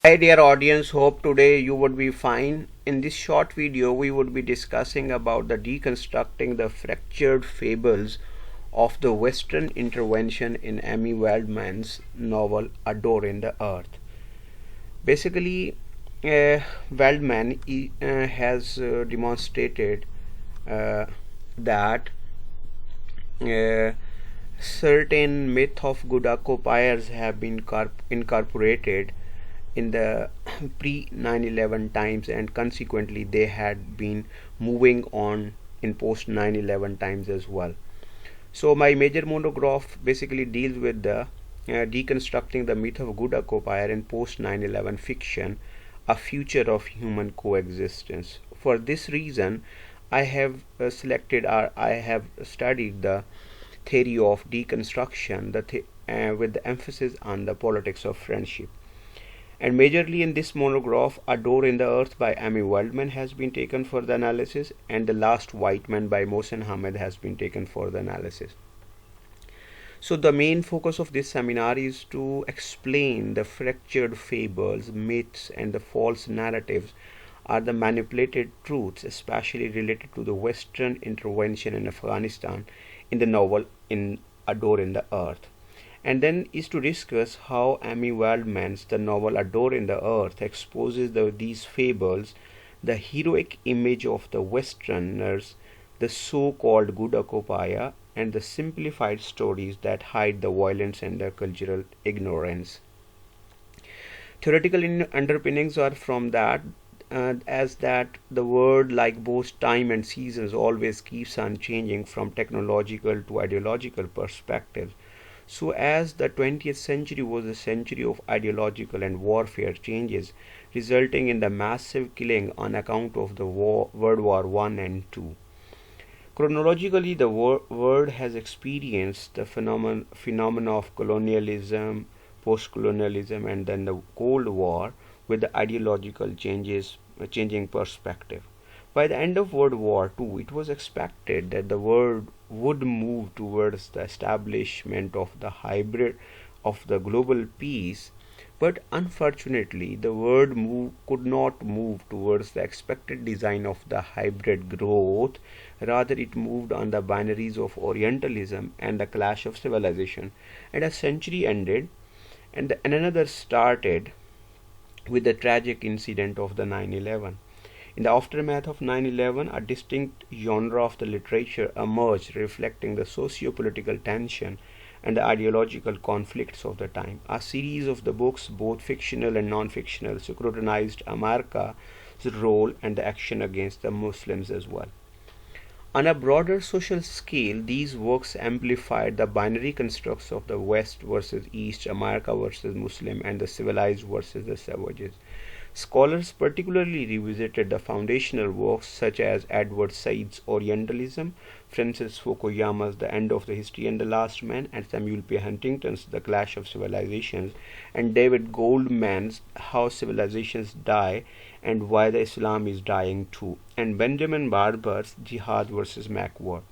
Hi dear audience, hope today you would be fine. In this short video we would be discussing about the deconstructing the fractured fables of the Western intervention in Amy Waldman's novel A Door in the Earth. Basically, Waldman has demonstrated that uh, certain myth of good occupiers have been incorporated in the pre 9/11 times, and consequently they had been moving on in post 9/11 times as well. So my major monograph basically deals with the deconstructing the myth of good occupier in post 9/11 fiction, a future of human coexistence. For this reason I have selected, or I have studied the theory of deconstruction, with the emphasis on the politics of friendship. And majorly in this monograph, A Door in the Earth by Amy Waldman has been taken for the analysis, and The Last White Man by Mohsen Hamid has been taken for the analysis. So the main focus of this seminar is to explain the fractured fables, myths, and the false narratives are the manipulated truths, especially related to the Western intervention in Afghanistan in the novel in A Door in the Earth. And then is to discuss how Amy Waldman's the novel A Door in the Earth exposes these fables, the heroic image of the Westerners, the so-called good occupier, and the simplified stories that hide the violence and the cultural ignorance. Theoretical underpinnings are from that, as that the world, like both time and seasons, always keeps on changing from technological to ideological perspectives. So as the 20th century was a century of ideological and warfare changes, resulting in the massive killing on account of the World War I and II. Chronologically, the world has experienced the phenomena of colonialism, post-colonialism, and then the Cold War, with the ideological changing perspective. By the end of World War II, it was expected that the world would move towards the establishment of the hybrid of the global peace, but unfortunately the world could not move towards the expected design of the hybrid growth. Rather, it moved on the binaries of Orientalism and the clash of civilization. And a century ended, and another started with the tragic incident of the 9/11. In the aftermath of 9/11, a distinct genre of the literature emerged, reflecting the socio-political tension and the ideological conflicts of the time. A series of the books, both fictional and non-fictional, scrutinized America's role and the action against the Muslims as well. On a broader social scale, these works amplified the binary constructs of the West versus East, America versus Muslim, and the civilized versus the savages. Scholars particularly revisited the foundational works such as Edward Said's Orientalism, Francis Fukuyama's The End of the History and the Last Man, and Samuel P. Huntington's The Clash of Civilizations, and David Goldman's How Civilizations Die and Why the Islam is Dying Too, and Benjamin Barber's Jihad versus Macwar.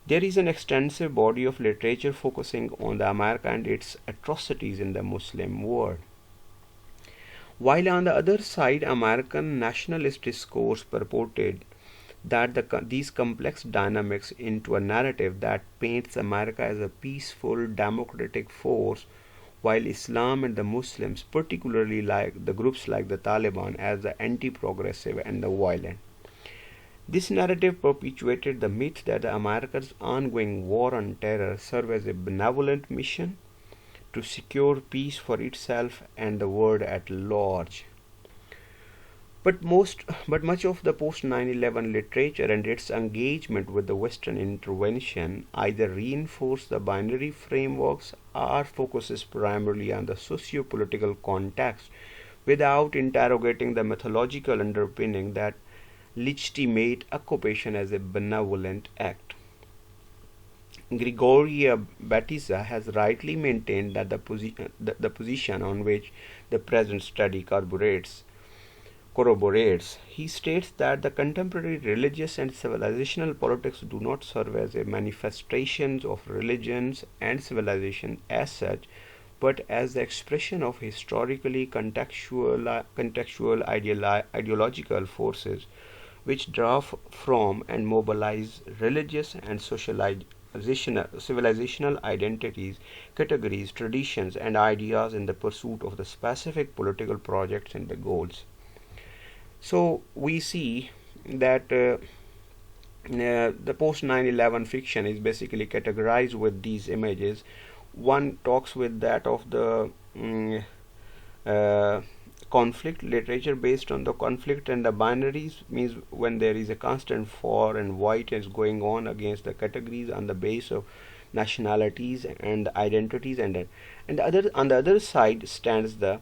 There is an extensive body of literature focusing on the America and its atrocities in the Muslim world. While on the other side, American nationalist discourse purported that these complex dynamics into a narrative that paints America as a peaceful, democratic force, while Islam and the Muslims, particularly like the groups like the Taliban, as the anti-progressive and the violent. This narrative perpetuated the myth that America's ongoing war on terror served as a benevolent mission to secure peace for itself and the world at large. But much of the post 9/11 literature and its engagement with the Western intervention either reinforce the binary frameworks or focuses primarily on the socio-political context without interrogating the mythological underpinning that legitimate occupation as a benevolent act. Gregoria Batiza has rightly maintained that the position on which the present study corroborates. He states that the contemporary religious and civilizational politics do not serve as a manifestations of religions and civilization as such, but as the expression of historically contextual ideological forces which draw from and mobilize religious and civilizational identities, categories, traditions, and ideas in the pursuit of the specific political projects and the goals. So we see that the post 9/11 fiction is basically categorized with these images. One talks with that of the uh, conflict literature based on the conflict and the binaries, means when there is a constant for and white is going on against the categories on the base of nationalities and identities, and the other, on the other side stands the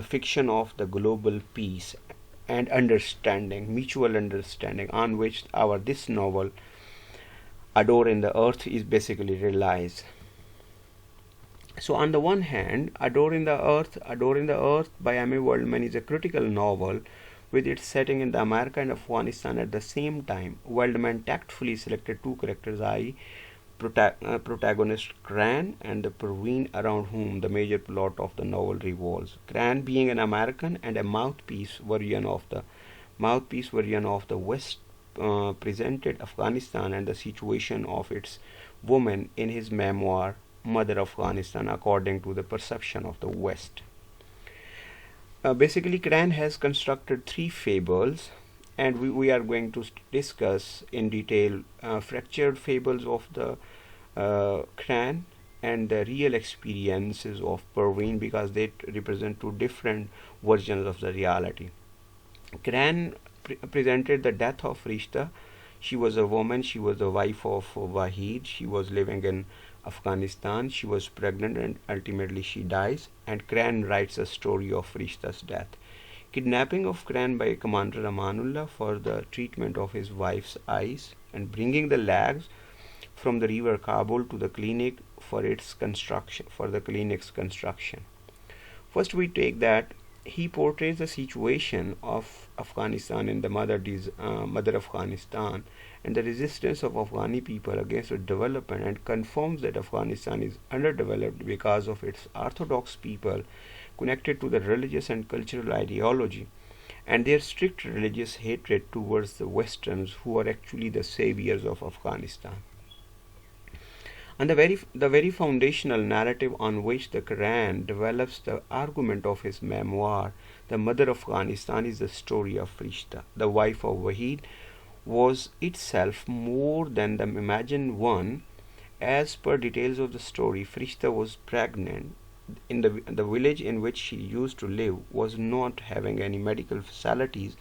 fiction of the global peace and understanding, mutual understanding, on which our this novel Adore in the Earth is basically relies. So on the one hand, Adore in the Earth by Amy Waldman is a critical novel with its setting in the America and Afghanistan at the same time. Waldman tactfully selected two characters, i.e. protagonist Cran and the Perveen, around whom the major plot of the novel revolves. Cran being an American and a mouthpiece version of the West, presented Afghanistan and the situation of its women in his memoir Mother Afghanistan according to the perception of the West. Basically, Cran has constructed three fables, and we are going to discuss in detail fractured fables of the Cran and the real experiences of Perveen, because they represent two different versions of the reality. Cran presented the death of Rishta. She was a woman, she was the wife of Wahid, she was living in Afghanistan, she was pregnant, and ultimately she dies, and Cran writes a story of Rishta's death. Kidnapping of Cran by Commander Amanullah for the treatment of his wife's eyes, and bringing the legs from the river Kabul to the clinic for the clinic's construction. First, we take that he portrays the situation of Afghanistan in the Mother Afghanistan and the resistance of Afghani people against its development, and confirms that Afghanistan is underdeveloped because of its orthodox people connected to the religious and cultural ideology and their strict religious hatred towards the Westerns, who are actually the saviors of Afghanistan. And the very foundational narrative on which the Quran develops the argument of his memoir, The Mother of Afghanistan, is the story of Rishta. The wife of Wahid was itself more than the imagined one. As per details of the story, Frishta was pregnant. In the village in which she used to live was not having any medical facilities.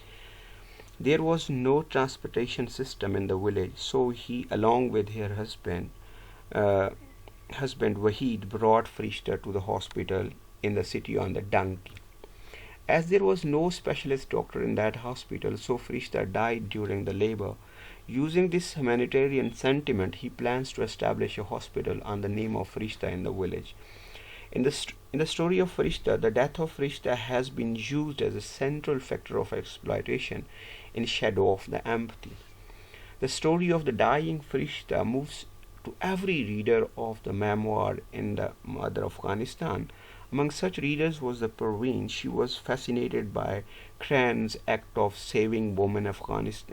There was no transportation system in the village, so he, along with her uh, husband Wahid, brought Frishta to the hospital in the city on the donkey. As there was no specialist doctor in that hospital, so Frishta died during the labor. Using this humanitarian sentiment, he plans to establish a hospital on the name of Frishta in the village. In the story of Frishta, the death of Frishta has been used as a central factor of exploitation in shadow of the empathy. The story of the dying Frishta moves to every reader of the memoir in the Mother of Afghanistan. Among such readers was the Perveen. She was fascinated by Cran's act of saving women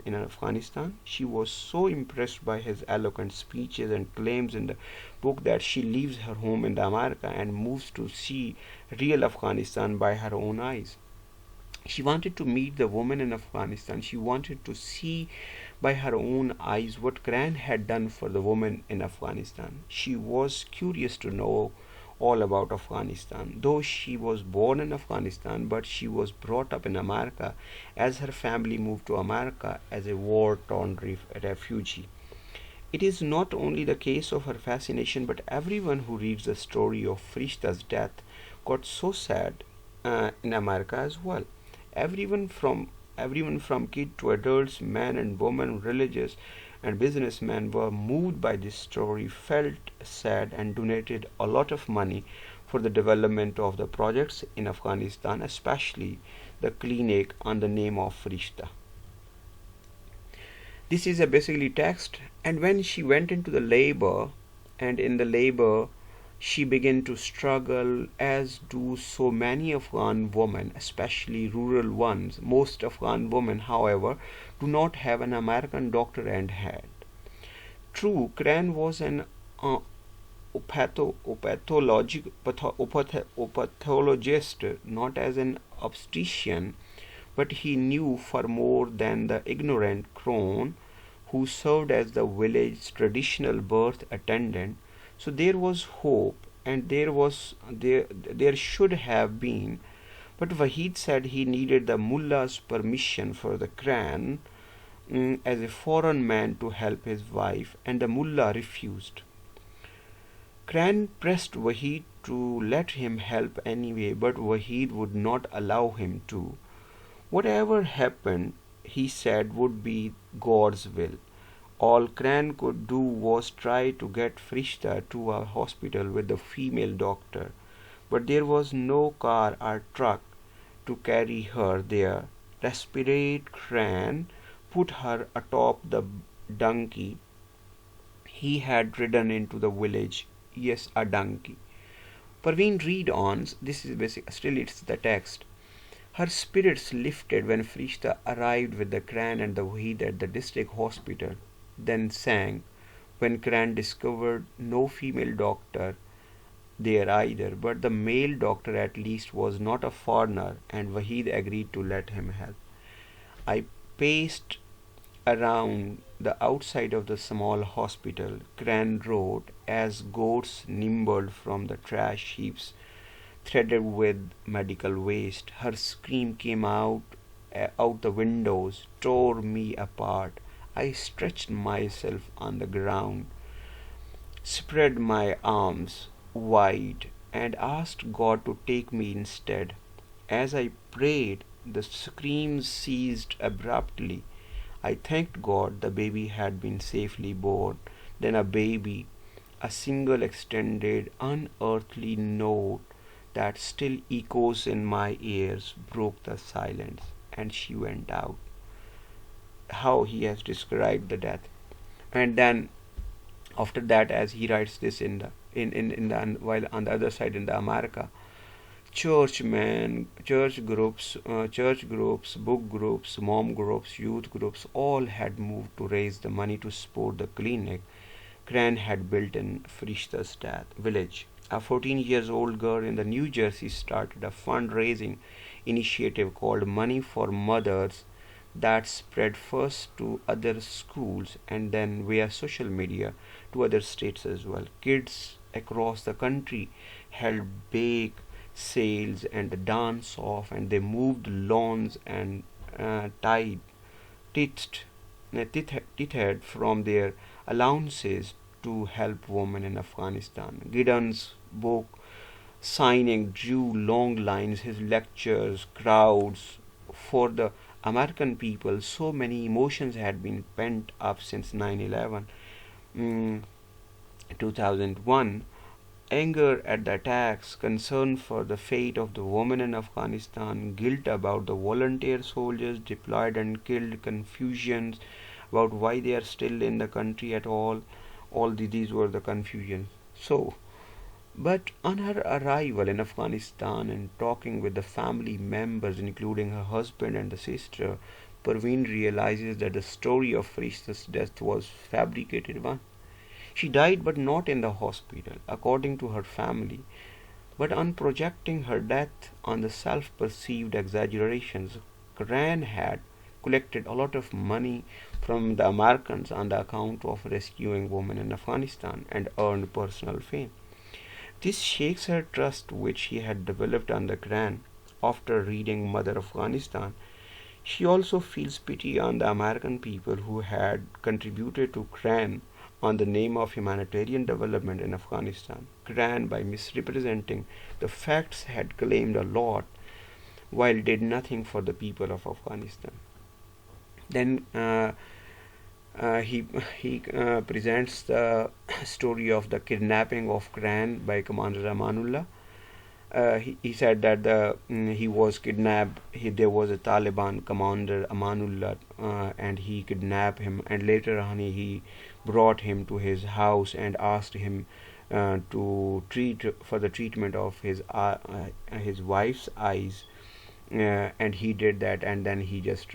in Afghanistan. She was so impressed by his eloquent speeches and claims in the book that she leaves her home in America and moves to see real Afghanistan by her own eyes. She wanted to meet the women in Afghanistan. She wanted to see by her own eyes what Cran had done for the women in Afghanistan. She was curious to know all about Afghanistan. Though she was born in Afghanistan, but she was brought up in America, as her family moved to America as a war-torn refugee. It is not only the case of her fascination, but everyone who reads the story of Frishta's death got so sad in America as well. Everyone from kid to adults, men and women, religious and businessmen, were moved by this story, felt sad, and donated a lot of money for the development of the projects in Afghanistan, especially the clinic on the name of Frishta. This is a basically text. And when she went into the labor, and in the labor She began to struggle, as do so many Afghan women, especially rural ones. Most Afghan women, however, do not have an American doctor at hand. True, Cran was an uh, pathologist, not as an obstetrician, but he knew far more than the ignorant crone who served as the village's traditional birth attendant. So there was hope, and there should have been. But Wahid said he needed the mullah's permission for the Quran as a foreign man to help his wife, and the mullah refused. Cran pressed Wahid to let him help anyway, but Wahid would not allow him to. Whatever happened, he said, would be God's will. All Cran could do was try to get Frishta to a hospital with a female doctor, but there was no car or truck to carry her there. Desperate, Cran put her atop the donkey he had ridden into the village. Yes, a donkey. Parveen read on. This is basic. Still, it's the text. Her spirits lifted when Frishta arrived with the Cran and the Wahid at the district hospital, then sank when Cran discovered no female doctor there either, but the male doctor at least was not a foreigner, and Wahid agreed to let him help. I paced around the outside of the small hospital, Cran wrote, as goats nibbled from the trash heaps threaded with medical waste. Her scream came out the windows, tore me apart. I stretched myself on the ground, spread my arms wide, and asked God to take me instead. As I prayed, the screams ceased abruptly. I thanked God the baby had been safely born. Then a single extended, unearthly note that still echoes in my ears, broke the silence, and she went out. How he has described the death. And then after that, as he writes this in the while on the other side in the America, church groups, book groups, mom groups, youth groups, all had moved to raise the money to support the clinic Cran had built in Frishta's village. A 14 years old girl in the New Jersey started a fundraising initiative called Money for Mothers that spread first to other schools and then via social media to other states as well. Kids across the country held bake sales and dance off, and they moved lawns and tied tithed from their allowances to help women in Afghanistan. Gideon's book signing drew long lines, his lectures, crowds. For the American people, so many emotions had been pent up since 9/11, 2001. Anger at the attacks, concern for the fate of the women in Afghanistan, guilt about the volunteer soldiers deployed and killed, confusions about why they are still in the country at all. These were the confusions. So, but on her arrival in Afghanistan and talking with the family members, including her husband and the sister, Parveen realizes that the story of Farishta's death was fabricated one. She died, but not in the hospital, according to her family, but on projecting her death on the self-perceived exaggerations. Cran had collected a lot of money from the Americans on the account of rescuing women in Afghanistan and earned personal fame. This shakes her trust, which she had developed on the Quran after reading Mother Afghanistan. She also feels pity on the American people who had contributed to Quran on the name of humanitarian development in Afghanistan. Quran, by misrepresenting the facts, had claimed a lot while did nothing for the people of Afghanistan. Then he presents the story of the kidnapping of Quran by Commander Amanullah. He said that he was kidnapped. There was a Taliban commander Amanullah, and he kidnapped him. And later on, he brought him to his house and asked him to treat for the treatment of his wife's eyes, and he did that, and then he just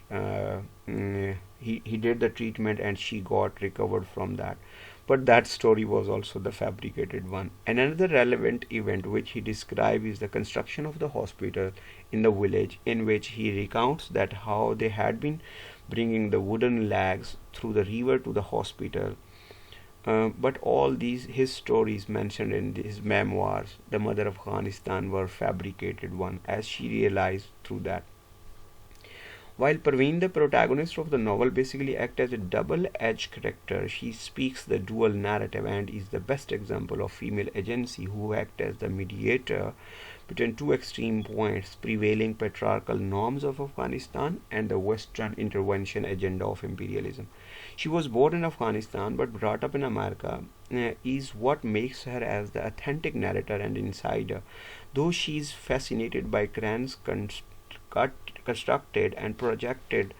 he did the treatment, and she got recovered from that. But that story was also the fabricated one. And another relevant event which he describes is the construction of the hospital in the village, in which he recounts that how they had been bringing the wooden legs through the river to the hospital. But all these his stories mentioned in his memoirs, The Mother of Afghanistan, were fabricated one, as she realized through that. While Parveen, the protagonist of the novel, basically acts as a double-edged character, she speaks the dual narrative and is the best example of female agency who acts as the mediator between two extreme points: prevailing patriarchal norms of Afghanistan and the Western intervention agenda of imperialism. She was born in Afghanistan but brought up in America, is what makes her as the authentic narrator and insider. Though she is fascinated by Cran's constructed and projected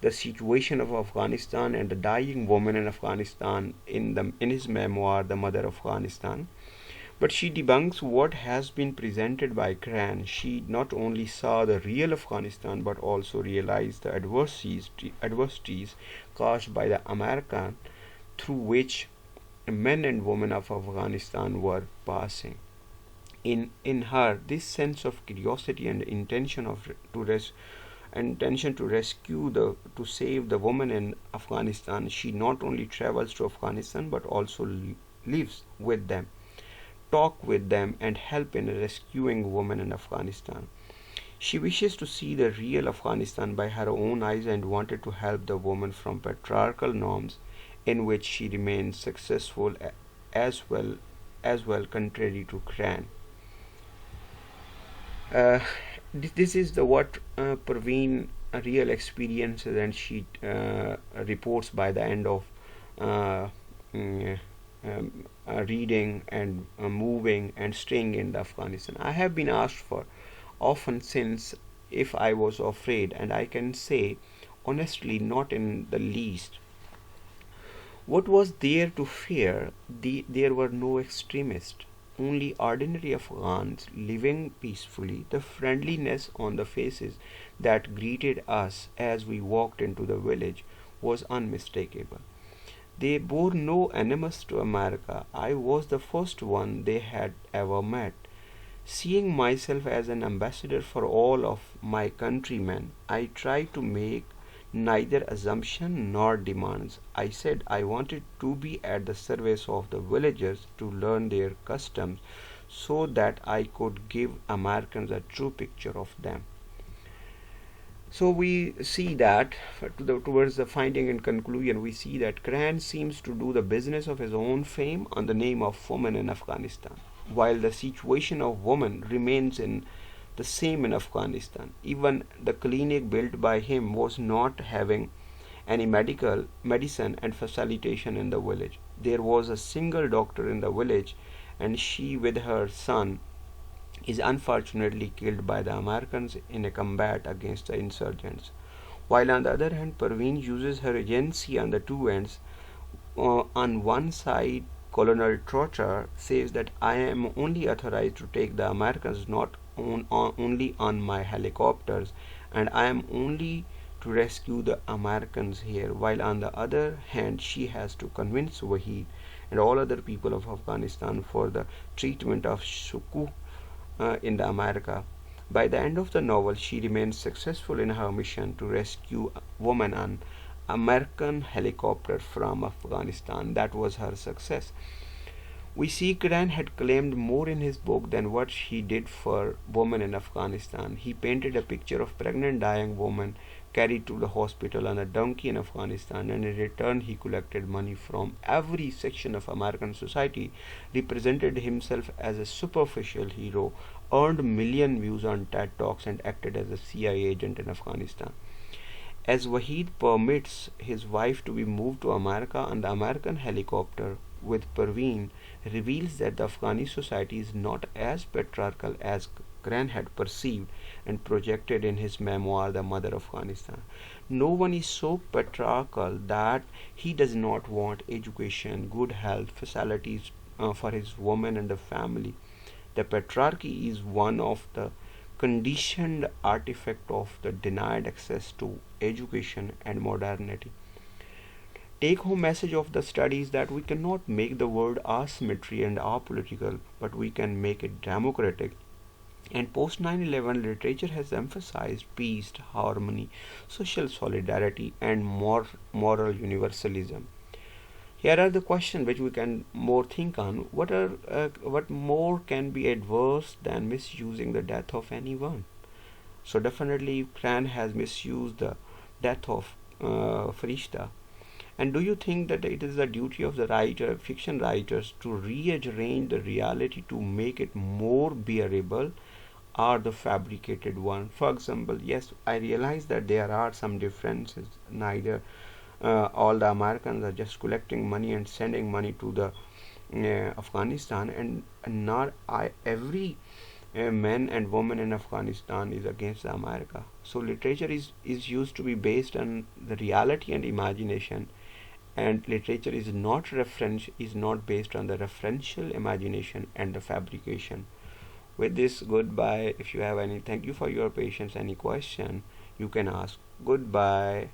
the situation of Afghanistan and the dying woman in Afghanistan in his memoir The Mother of Afghanistan, but she debunks what has been presented by Cran. She not only saw the real Afghanistan but also realized the adversities caused by the American through which men and women of Afghanistan were passing. In her, this sense of curiosity and intention to rescue to save the woman in Afghanistan, she not only travels to Afghanistan but also lives with them, talk with them, and help in rescuing women in Afghanistan. She wishes to see the real Afghanistan by her own eyes and wanted to help the woman from patriarchal norms, in which she remains successful as well contrary to Cran. Uh, this is the what Parveen real experiences, and she reports by the end of uh, mm, reading and moving and staying in Afghanistan. I have been asked for often since if I was afraid, and I can say honestly, not in the least. What was there to fear? There were no extremists, only ordinary Afghans living peacefully. The friendliness on the faces that greeted us as we walked into the village was unmistakable. They bore no animus to America. I was the first one they had ever met. Seeing myself as an ambassador for all of my countrymen, I tried to make neither assumption nor demands. I said I wanted to be at the service of the villagers to learn their customs so that I could give Americans a true picture of them. So we see that towards the finding and conclusion, we see that Cran seems to do the business of his own fame on the name of women in Afghanistan, while the situation of women remains in the same in Afghanistan. Even the clinic built by him was not having any medicine and facilitation in the village. There was a single doctor in the village, and she with her son is unfortunately killed by the Americans in a combat against the insurgents. While on the other hand, Parveen uses her agency on the two ends. On one side, Colonel Trotter says that I am only authorized to take the Americans not only on my helicopters, and I am only to rescue the Americans here, while on the other hand she has to convince Wahid and all other people of Afghanistan for the treatment of Suku in the America. By the end of the novel, she remains successful in her mission to rescue women on American helicopter from Afghanistan. That was her success. We see Cran had claimed more in his book than what he did for women in Afghanistan. He painted a picture of pregnant dying woman carried to the hospital on a donkey in Afghanistan, and in return he collected money from every section of American society, represented himself as a superficial hero, earned million views on TED Talks, and acted as a CIA agent in Afghanistan. As Wahid permits his wife to be moved to America on the American helicopter with Parveen, reveals that the Afghani society is not as patriarchal as Cran had perceived and projected in his memoir The Mother of Afghanistan. No one is so patriarchal that he does not want education, good health, facilities for his woman and the family. The patriarchy is one of the conditioned artifact of the denied access to education and modernity. Take home message of the study is that we cannot make the world asymmetry and apolitical, but we can make it democratic. And post 9/11 literature has emphasized peace, harmony, social solidarity, and moral universalism. Here are the questions which we can more think on. What more can be adverse than misusing the death of anyone? So definitely, Fran has misused the death of Farishta. And do you think that it is the duty of the writer, fiction writers, to rearrange the reality to make it more bearable, or the fabricated one? For example, yes, I realize that there are some differences. Neither all the Americans are just collecting money and sending money to the Afghanistan, and not every man and woman in Afghanistan is against the America. So literature is used to be based on the reality and imagination, and literature is not based on the referential imagination and the fabrication. With this, goodbye. If you have any, thank you for your patience. Any question you can ask. Goodbye.